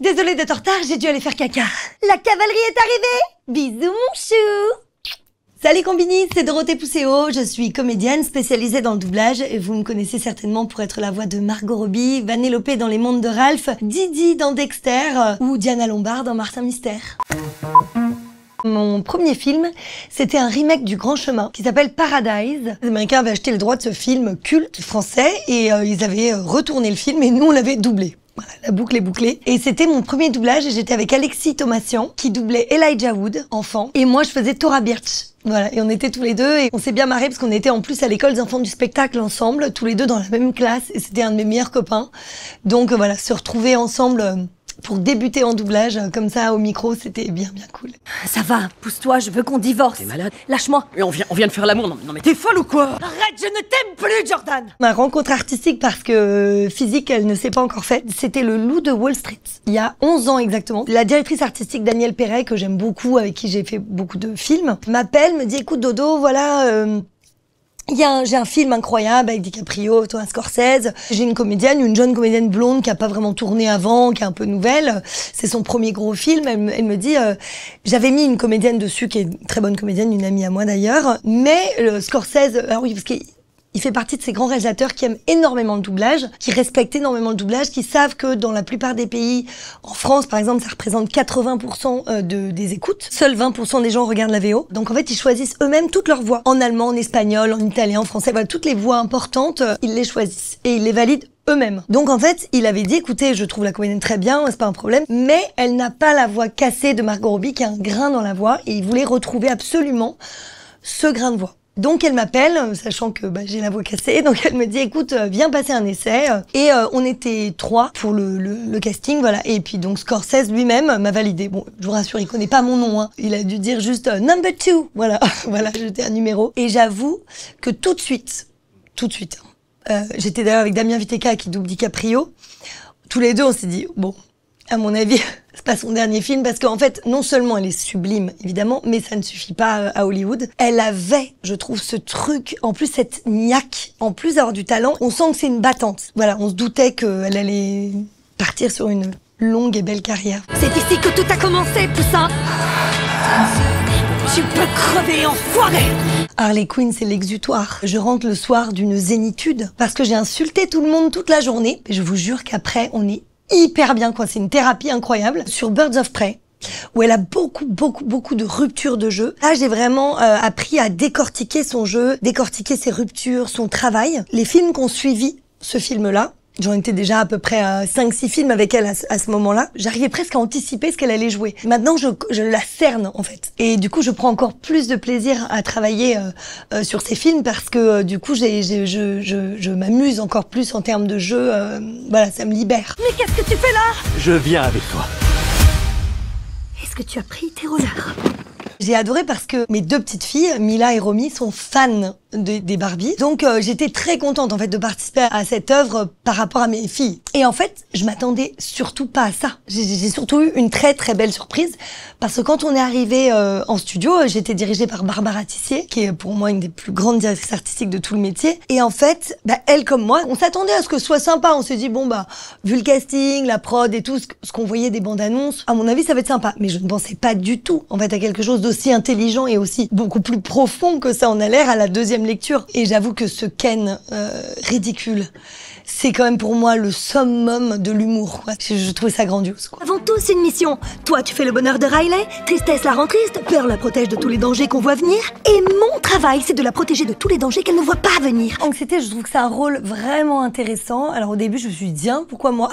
Désolée d'être en retard, j'ai dû aller faire caca. La cavalerie est arrivée. Bisous mon chou. Salut Combini, c'est Dorothée Pousseau, je suis comédienne spécialisée dans le doublage et vous me connaissez certainement pour être la voix de Margot Robbie, Vanellope dans Les Mondes de Ralph, Didi dans Dexter ou Diana Lombard dans Martin Mystère. Mon premier film, c'était un remake du Grand Chemin qui s'appelle Paradise. Les Américains avaient acheté le droit de ce film culte français et ils avaient retourné le film et nous on l'avait doublé. Voilà, la boucle est bouclée. Et c'était mon premier doublage et j'étais avec Alexis Thomasian qui doublait Elijah Wood, enfant, et moi je faisais Thora Birch. Voilà, et on était tous les deux et on s'est bien marré parce qu'on était en plus à l'école des enfants du spectacle ensemble, tous les deux dans la même classe et c'était un de mes meilleurs copains. Donc voilà, se retrouver ensemble pour débuter en doublage, comme ça, au micro, c'était bien cool. Ça va, pousse-toi, je veux qu'on divorce. T'es malade? Lâche-moi. Mais on vient de faire l'amour, non mais t'es folle ou quoi? Arrête, je ne t'aime plus, Jordan. Ma rencontre artistique, parce que physique, elle ne s'est pas encore faite, c'était le Loup de Wall Street. Il y a 11 ans exactement. La directrice artistique Danielle Perret, que j'aime beaucoup, avec qui j'ai fait beaucoup de films, m'appelle, me dit, écoute Dodo, voilà... j'ai un film incroyable avec DiCaprio, toi, Scorsese. J'ai une comédienne, une jeune comédienne blonde qui a pas vraiment tourné avant, qui est un peu nouvelle. C'est son premier gros film. Elle me dit, j'avais mis une comédienne dessus qui est une très bonne comédienne, une amie à moi d'ailleurs. Mais Scorsese, alors oui, parce qu'il fait partie de ces grands réalisateurs qui aiment énormément le doublage, qui respectent énormément le doublage, qui savent que dans la plupart des pays, en France par exemple, ça représente 80% des écoutes. Seuls 20% des gens regardent la VO. Donc en fait, ils choisissent eux-mêmes toutes leurs voix. En allemand, en espagnol, en italien, en français, voilà, toutes les voix importantes, ils les choisissent. Et ils les valident eux-mêmes. Donc en fait, il avait dit, écoutez, je trouve la comédienne très bien, c'est pas un problème, mais elle n'a pas la voix cassée de Margot Robbie, qui a un grain dans la voix, et il voulait retrouver absolument ce grain de voix. Donc elle m'appelle, sachant que j'ai la voix cassée, donc elle me dit écoute, viens passer un essai. Et on était 3 pour le casting, voilà. Et puis donc Scorsese lui-même m'a validé. Bon, je vous rassure, il connaît pas mon nom, hein. Il a dû dire juste number 2, voilà, voilà, j'étais un numéro. Et j'avoue que tout de suite, j'étais d'ailleurs avec Damien Viteka qui double DiCaprio. Tous les deux, on s'est dit bon, à mon avis, c'est pas son dernier film parce qu'en fait, non seulement elle est sublime, évidemment, mais ça ne suffit pas à Hollywood. Elle avait, je trouve, ce truc, en plus cette niaque, en plus d'avoir du talent, on sent que c'est une battante. Voilà, on se doutait qu'elle allait partir sur une longue et belle carrière. C'est ici que tout a commencé, Poussin. Tu peux crever, enfoiré. Harley Quinn, c'est l'exutoire. Je rentre le soir d'une zénitude parce que j'ai insulté tout le monde toute la journée. Et je vous jure qu'après, on est hyper bien, quoi. C'est une thérapie incroyable. Sur Birds of Prey, où elle a beaucoup de ruptures de jeu. Là, j'ai vraiment appris à décortiquer son jeu, décortiquer ses ruptures, son travail. Les films qu'ont suivi ce film-là, j'en étais déjà à peu près à 5-6 films avec elle à ce moment-là. J'arrivais presque à anticiper ce qu'elle allait jouer. Maintenant, je la cerne, en fait. Et du coup, je prends encore plus de plaisir à travailler sur ces films parce que du coup, je m'amuse encore plus en termes de jeu. Voilà, ça me libère. Mais qu'est-ce que tu fais là? Je viens avec toi. Est-ce que tu as pris tes rollers? J'ai adoré parce que mes 2 petites filles, Mila et Romy, sont fans des Barbie. Donc j'étais très contente en fait de participer à cette œuvre par rapport à mes filles. Et en fait, je m'attendais surtout pas à ça. J'ai surtout eu une très belle surprise parce que quand on est arrivé en studio, j'étais dirigée par Barbara Tissier, qui est pour moi une des plus grandes directrices artistiques de tout le métier. Et en fait, elle comme moi, on s'attendait à ce que ce soit sympa. On s'est dit bon vu le casting, la prod et tout, ce qu'on voyait des bandes annonces, à mon avis ça va être sympa. Mais je ne pensais pas du tout en fait à quelque chose d'aussi intelligent et aussi beaucoup plus profond que ça en a l'air à la deuxième lecture. Et j'avoue que ce Ken ridicule, c'est quand même pour moi le summum de l'humour. Je trouvais ça grandiose, quoi. Nous avons tous une mission. Toi, tu fais le bonheur de Riley, Tristesse la rend triste, Peur la protège de tous les dangers qu'on voit venir, et mon travail, c'est de la protéger de tous les dangers qu'elle ne voit pas venir. Anxiété, je trouve que c'est un rôle vraiment intéressant. Alors au début, je me suis dit, tiens, pourquoi moi?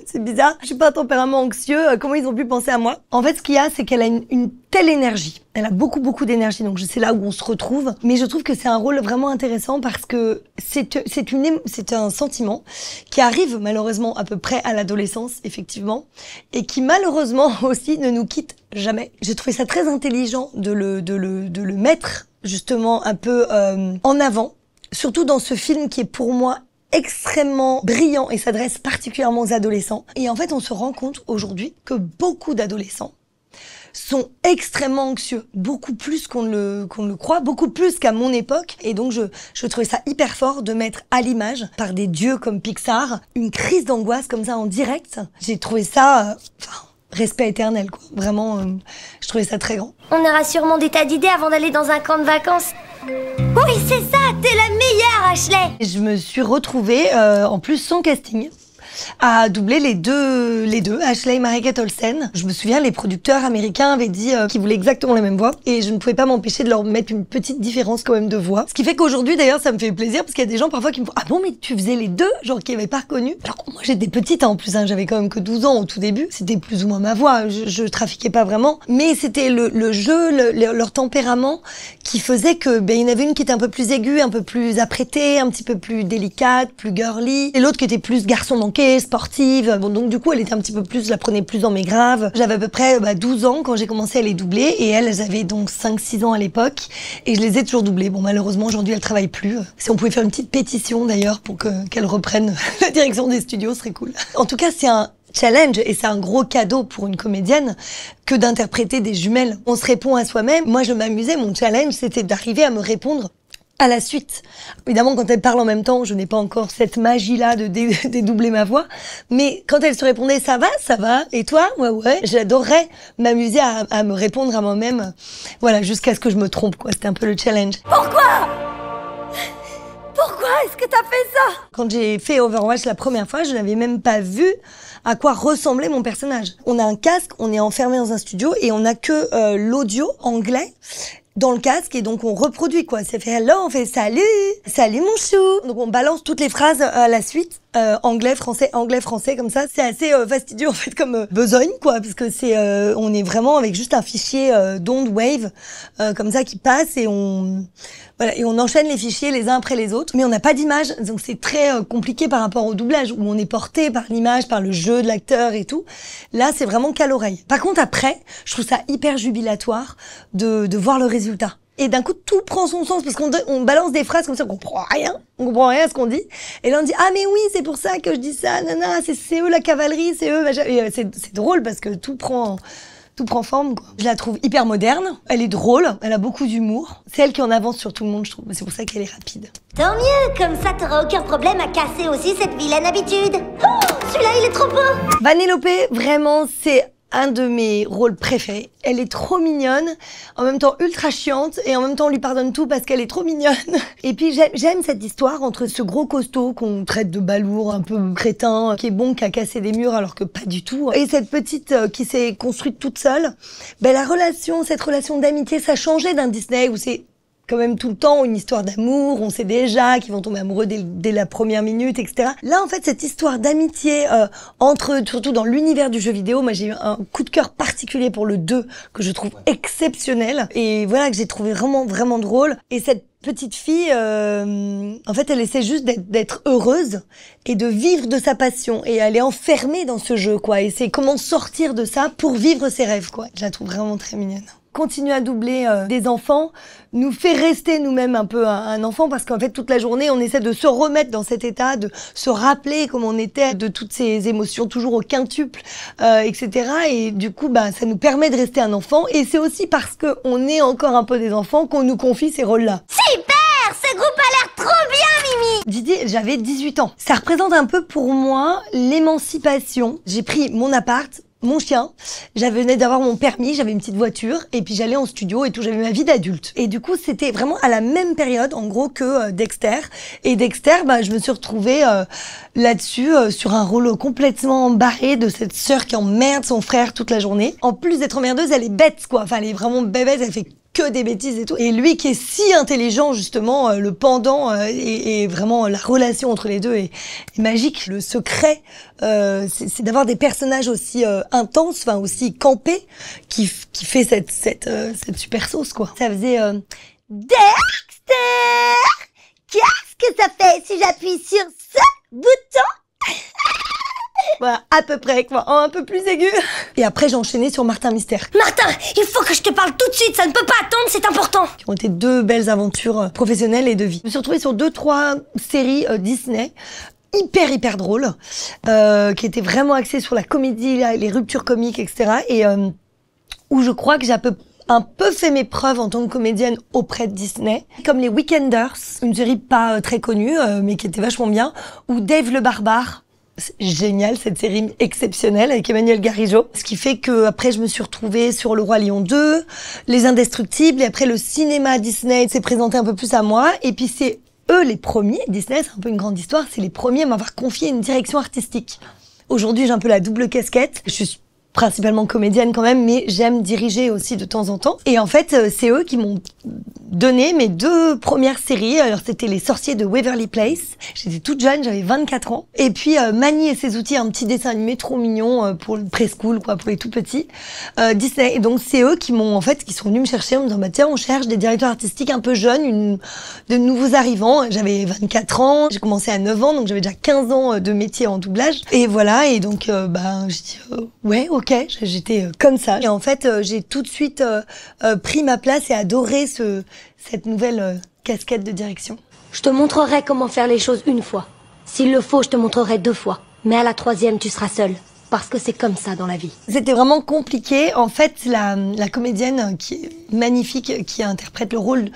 C'est bizarre, je suis pas un tempérament anxieux, comment ils ont pu penser à moi? En fait, ce qu'il y a, c'est qu'elle a une telle énergie. Elle a beaucoup d'énergie, donc c'est là où on se retrouve. Mais je trouve que c'est un rôle vraiment intéressant parce que c'est un sentiment qui arrive malheureusement à peu près à l'adolescence, effectivement, et qui malheureusement aussi ne nous quitte jamais. J'ai trouvé ça très intelligent de le mettre justement un peu en avant, surtout dans ce film qui est pour moi extrêmement brillant et s'adresse particulièrement aux adolescents. Et en fait, on se rend compte aujourd'hui que beaucoup d'adolescents sont extrêmement anxieux, beaucoup plus qu'on ne le croit, beaucoup plus qu'à mon époque. Et donc je trouvais ça hyper fort de mettre à l'image, par des dieux comme Pixar, une crise d'angoisse comme ça en direct. J'ai trouvé ça, respect éternel, quoi. Vraiment, je trouvais ça très grand. On aura sûrement des tas d'idées avant d'aller dans un camp de vacances. Oui, c'est ça, t'es la meilleure, Ashley. Je me suis retrouvée, en plus sans casting, à doubler les deux, Ashley et Marie-Kate Olsen. Je me souviens, les producteurs américains avaient dit qu'ils voulaient exactement la même voix et je ne pouvais pas m'empêcher de leur mettre une petite différence quand même de voix. Ce qui fait qu'aujourd'hui, d'ailleurs, ça me fait plaisir parce qu'il y a des gens parfois qui me font « Ah bon, mais tu faisais les deux ?» Genre qui n'avaient pas reconnu. Alors moi, j'étais petite en plus, j'avais quand même que 12 ans au tout début. C'était plus ou moins ma voix, je trafiquais pas vraiment. Mais c'était le jeu, leur tempérament qui faisait que il y en avait une qui était un peu plus aiguë, un peu plus apprêtée, un petit peu plus délicate, plus girly. Et l'autre qui était plus garçon manqué, sportive. Bon, donc du coup, elle était un petit peu plus, je la prenais plus dans mes graves. J'avais à peu près 12 ans quand j'ai commencé à les doubler et elles avaient donc 5-6 ans à l'époque et je les ai toujours doublées. Bon, malheureusement, aujourd'hui, elles travaillent plus. Si on pouvait faire une petite pétition d'ailleurs pour qu'elles reprennent la direction des studios, ce serait cool. En tout cas, c'est un challenge et c'est un gros cadeau pour une comédienne que d'interpréter des jumelles. On se répond à soi-même. Moi, je m'amusais. Mon challenge, c'était d'arriver à me répondre à la suite. Évidemment, quand elles parlent en même temps, je n'ai pas encore cette magie-là de dédoubler ma voix. Mais quand elles se répondaient, ça va, et toi? Ouais. J'adorerais m'amuser à me répondre à moi-même. Voilà, jusqu'à ce que je me trompe, quoi. C'était un peu le challenge. Pourquoi est-ce que t'as fait ça? Quand j'ai fait Overwatch la première fois, je n'avais même pas vu à quoi ressemblait mon personnage. On a un casque, on est enfermé dans un studio et on n'a que l'audio anglais dans le casque et donc on reproduit quoi. C'est fait hello, on fait salut mon chou. Donc on balance toutes les phrases à la suite. Anglais, français comme ça. C'est assez fastidieux en fait comme besogne quoi, parce que on est vraiment avec juste un fichier d'onde wave comme ça qui passe et on enchaîne les fichiers les uns après les autres. Mais on n'a pas d'image, donc c'est très compliqué par rapport au doublage où on est porté par l'image, par le jeu de l'acteur et tout. Là, c'est vraiment qu'à l'oreille. Par contre, après, je trouve ça hyper jubilatoire de voir le résultat. Et d'un coup, tout prend son sens parce qu'on balance des phrases comme ça, on comprend rien à ce qu'on dit. Et là, on dit, ah, mais oui, c'est pour ça que je dis ça, nana, c'est eux la cavalerie, c'est eux, et c'est drôle parce que tout prend forme, quoi. Je la trouve hyper moderne, elle est drôle, elle a beaucoup d'humour. C'est elle qui en avance sur tout le monde, je trouve. C'est pour ça qu'elle est rapide. Tant mieux, comme ça t'auras aucun problème à casser aussi cette vilaine habitude. Oh, celui-là, il est trop beau. Vanellope, vraiment, c'est un de mes rôles préférés. Elle est trop mignonne, en même temps ultra chiante, et en même temps on lui pardonne tout parce qu'elle est trop mignonne. Et puis j'aime cette histoire entre ce gros costaud qu'on traite de balourd, un peu crétin, qui est bon qu'à casser des murs alors que pas du tout, et cette petite qui s'est construite toute seule. Cette relation d'amitié, ça changeait d'un Disney où c'est quand même tout le temps une histoire d'amour, on sait déjà qu'ils vont tomber amoureux dès la première minute, etc. Là, en fait, cette histoire d'amitié surtout dans l'univers du jeu vidéo, moi j'ai eu un coup de cœur particulier pour le 2 que je trouve exceptionnel et voilà que j'ai trouvé vraiment, vraiment drôle. Et cette petite fille, en fait, elle essaie juste d'être heureuse et de vivre de sa passion et elle est enfermée dans ce jeu, quoi. Et c'est comment sortir de ça pour vivre ses rêves, quoi. Je la trouve vraiment très mignonne. Continuer à doubler des enfants nous fait rester nous-mêmes un peu un enfant parce qu'en fait toute la journée on essaie de se remettre dans cet état, de se rappeler comment on était, de toutes ces émotions toujours au quintuple, etc. Et du coup ça nous permet de rester un enfant et c'est aussi parce qu'on est encore un peu des enfants qu'on nous confie ces rôles-là. Super, ce groupe a l'air trop bien, Mimi. Didier, j'avais 18 ans. Ça représente un peu pour moi l'émancipation. J'ai pris mon appart, mon chien, venais d'avoir mon permis, j'avais une petite voiture et puis j'allais en studio et tout, j'avais ma vie d'adulte. Et du coup, c'était vraiment à la même période, en gros, que Dexter. Et Dexter, je me suis retrouvée là-dessus, sur un rôle complètement barré de cette sœur qui emmerde son frère toute la journée. En plus d'être emmerdeuse, elle est bête, quoi. Enfin, elle est vraiment bête, elle fait que des bêtises et tout. Et lui qui est si intelligent, justement, le pendant et vraiment la relation entre les deux est magique. Le secret, c'est d'avoir des personnages aussi intenses, enfin aussi campés, qui fait cette super sauce, quoi. Ça faisait Dexter, qu'est-ce que ça fait si j'appuie sur ce bouton? Voilà, à peu près, quoi, un peu plus aigu. Et après, j'ai enchaîné sur Martin Mystère. Martin, il faut que je te parle tout de suite, ça ne peut pas attendre, c'est important. Qui ont été deux belles aventures professionnelles et de vie. Je me suis retrouvée sur 2-3 séries Disney, hyper drôles, qui étaient vraiment axées sur la comédie, les ruptures comiques, etc. Et où je crois que j'ai un peu fait mes preuves en tant que comédienne auprès de Disney, comme les Weekenders, une série pas très connue, mais qui était vachement bien, ou Dave le Barbare. C'est génial, cette série exceptionnelle avec Emmanuel Garijo. Ce qui fait que après je me suis retrouvée sur Le Roi Lion 2, Les Indestructibles, et après le cinéma Disney s'est présenté un peu plus à moi. Et puis c'est eux les premiers, Disney c'est un peu une grande histoire, c'est les premiers à m'avoir confié une direction artistique. Aujourd'hui j'ai un peu la double casquette. Je suis principalement comédienne quand même, mais j'aime diriger aussi de temps en temps. Et en fait, c'est eux qui m'ont donné mes 2 premières séries. Alors, c'était Les Sorciers de Waverly Place. J'étais toute jeune, j'avais 24 ans. Et puis, Mani et ses outils, un petit dessin animé trop mignon pour le preschool, quoi, pour les tout petits. Disney. Et donc, c'est eux qui sont venus me chercher en me disant, bah, tiens, on cherche des directeurs artistiques un peu jeunes, de nouveaux arrivants. J'avais 24 ans. J'ai commencé à 9 ans, donc j'avais déjà 15 ans de métier en doublage. Et voilà. Et donc, j'ai dit, ouais, ok, j'étais comme ça. Et en fait, j'ai tout de suite pris ma place et adoré cette nouvelle casquette de direction. Je te montrerai comment faire les choses une fois. S'il le faut, je te montrerai 2 fois. Mais à la 3e, tu seras seule. Parce que c'est comme ça dans la vie. C'était vraiment compliqué. En fait, la comédienne qui est magnifique, qui interprète le rôle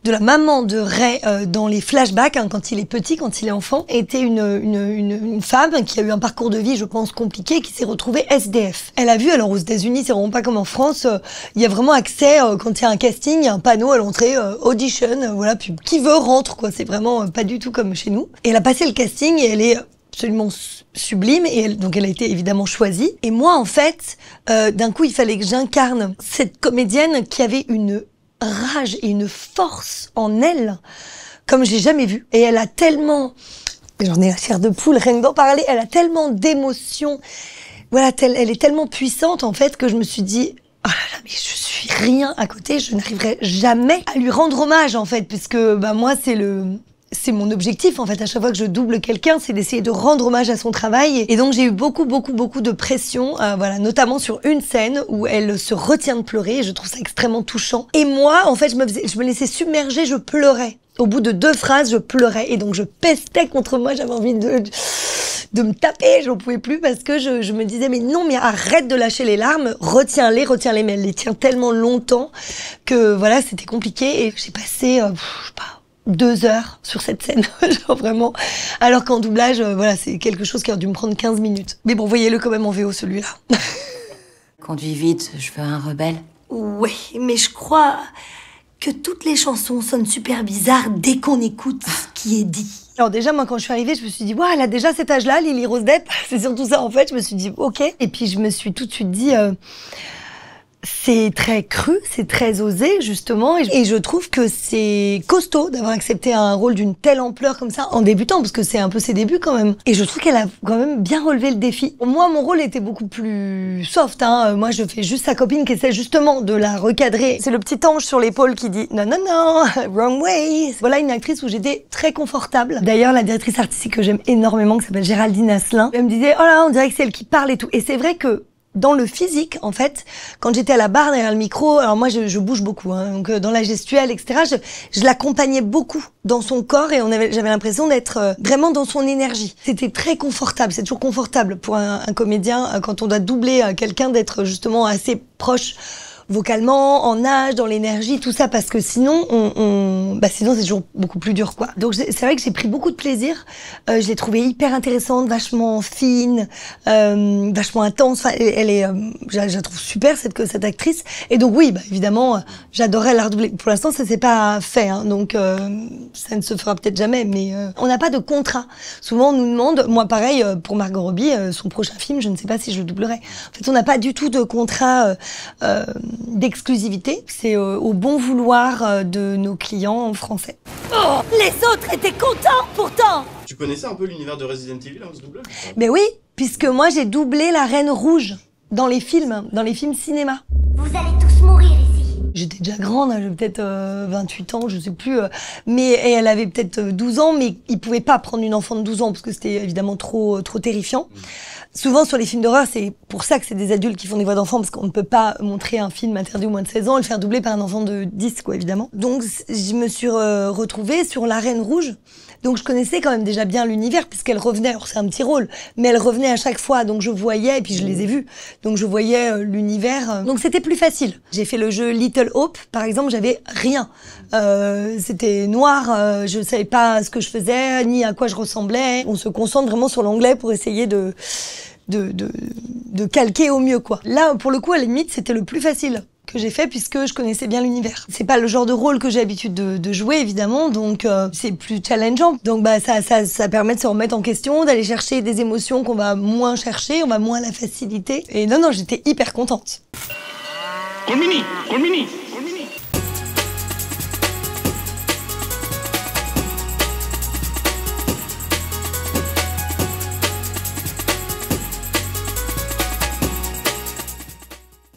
de la maman de Ray dans les flashbacks, quand il est petit, quand il est enfant, était une femme qui a eu un parcours de vie, je pense, compliqué, qui s'est retrouvée SDF. Elle a vu, alors aux États-Unis, c'est vraiment pas comme en France, il y a vraiment accès, quand il y a un casting, il y a un panneau à l'entrée, audition, voilà, puis qui veut rentre, quoi. C'est vraiment pas du tout comme chez nous. Et elle a passé le casting et elle est absolument sublime, et donc elle a été évidemment choisie. Et moi, en fait, d'un coup, il fallait que j'incarne cette comédienne qui avait une rage et une force en elle comme j'ai jamais vu. Et elle a tellement, j'en ai la chair de poule rien que d'en parler, elle a tellement d'émotions, voilà, elle est tellement puissante en fait que je me suis dit, oh là là, mais je suis rien à côté, je n'arriverai jamais à lui rendre hommage en fait, puisque bah moi c'est mon objectif, en fait, à chaque fois que je double quelqu'un, c'est d'essayer de rendre hommage à son travail. Et donc, j'ai eu beaucoup de pression, voilà, notamment sur une scène où elle se retient de pleurer, et je trouve ça extrêmement touchant. Et moi, en fait, je me laissais submerger, je pleurais. Au bout de 2 phrases, je pleurais. Et donc, je pestais contre moi, j'avais envie de me taper, j'en pouvais plus, parce que je me disais, mais non, mais arrête de lâcher les larmes, retiens-les, mais elle les tient tellement longtemps que, voilà, c'était compliqué. Et j'ai passé, je sais pas, 2 heures sur cette scène, genre vraiment. Alors qu'en doublage, voilà, c'est quelque chose qui a dû me prendre 15 minutes. Mais bon, voyez-le quand même en VO, celui-là. Conduis vite, je veux un rebelle. Oui, mais je crois que toutes les chansons sonnent super bizarres dès qu'on écoute ce qui est dit. Alors déjà, moi, quand je suis arrivée, je me suis dit, ouais, elle a déjà cet âge-là, Lily Rose Depp. C'est surtout ça, en fait. Je me suis dit, ok. Et puis, je me suis tout de suite dit... c'est très cru, c'est très osé, justement, et je trouve que c'est costaud d'avoir accepté un rôle d'une telle ampleur comme ça en débutant, parce que c'est un peu ses débuts quand même. Et je trouve qu'elle a quand même bien relevé le défi. Moi, mon rôle était beaucoup plus soft, hein. Moi, je fais juste sa copine qui essaie justement de la recadrer. C'est le petit ange sur l'épaule qui dit non, non, non, wrong way. Voilà une actrice où j'étais très confortable. D'ailleurs, la directrice artistique que j'aime énormément, qui s'appelle Géraldine Asselin, elle me disait, oh là, on dirait que c'est elle qui parle et tout. Et c'est vrai que dans le physique, en fait, quand j'étais à la barre derrière le micro, alors moi je bouge beaucoup, hein, donc dans la gestuelle, etc., je l'accompagnais beaucoup dans son corps et j'avais l'impression d'être vraiment dans son énergie. C'était très confortable, c'est toujours confortable pour un comédien quand on doit doubler quelqu'un d'être justement assez proche vocalement, en âge, dans l'énergie, tout ça, parce que sinon, sinon c'est toujours beaucoup plus dur, quoi. Donc c'est vrai que j'ai pris beaucoup de plaisir. Je l'ai trouvée hyper intéressante, vachement fine, vachement intense. Enfin, je la trouve super cette actrice. Et donc oui, évidemment, j'adorais la redoubler. Pour l'instant, ça s'est pas fait, hein, donc ça ne se fera peut-être jamais. Mais on n'a pas de contrat. Souvent, on nous demande, moi pareil pour Margot Robbie, son prochain film, je ne sais pas si je le doublerai. En fait, on n'a pas du tout de contrat d'exclusivité, c'est au bon vouloir de nos clients français. Oh, les autres étaient contents pourtant. Tu connaissais un peu l'univers de Resident Evil en ce doublage? Mais oui, puisque moi j'ai doublé la Reine Rouge dans les films cinéma. Vous allez tous mourir ici. J'étais déjà grande, hein, j'avais peut-être 28 ans, je sais plus. Mais et elle avait peut-être 12 ans, mais ils pouvaient pas prendre une enfant de 12 ans parce que c'était évidemment trop terrifiant. Souvent sur les films d'horreur, c'est pour ça que c'est des adultes qui font des voix d'enfants, parce qu'on ne peut pas montrer un film interdit au moins de 16 ans et le faire doubler par un enfant de 10, quoi, évidemment. Donc je me suis retrouvée sur La Reine Rouge. Donc je connaissais quand même déjà bien l'univers, puisqu'elle revenait, alors c'est un petit rôle, mais elle revenait à chaque fois, donc je voyais, et puis je les ai vus, donc je voyais l'univers, donc c'était plus facile. J'ai fait le jeu Little Hope, par exemple, j'avais rien. C'était noir, je savais pas ce que je faisais, ni à quoi je ressemblais. On se concentre vraiment sur l'anglais pour essayer de calquer au mieux, quoi. Là, pour le coup, à la limite, c'était le plus facile que j'ai fait puisque je connaissais bien l'univers. C'est pas le genre de rôle que j'ai l'habitude de jouer, évidemment, donc c'est plus challengeant. Donc bah ça permet de se remettre en question, d'aller chercher des émotions qu'on va moins chercher, on va moins la faciliter. Et non, j'étais hyper contente. Colmini,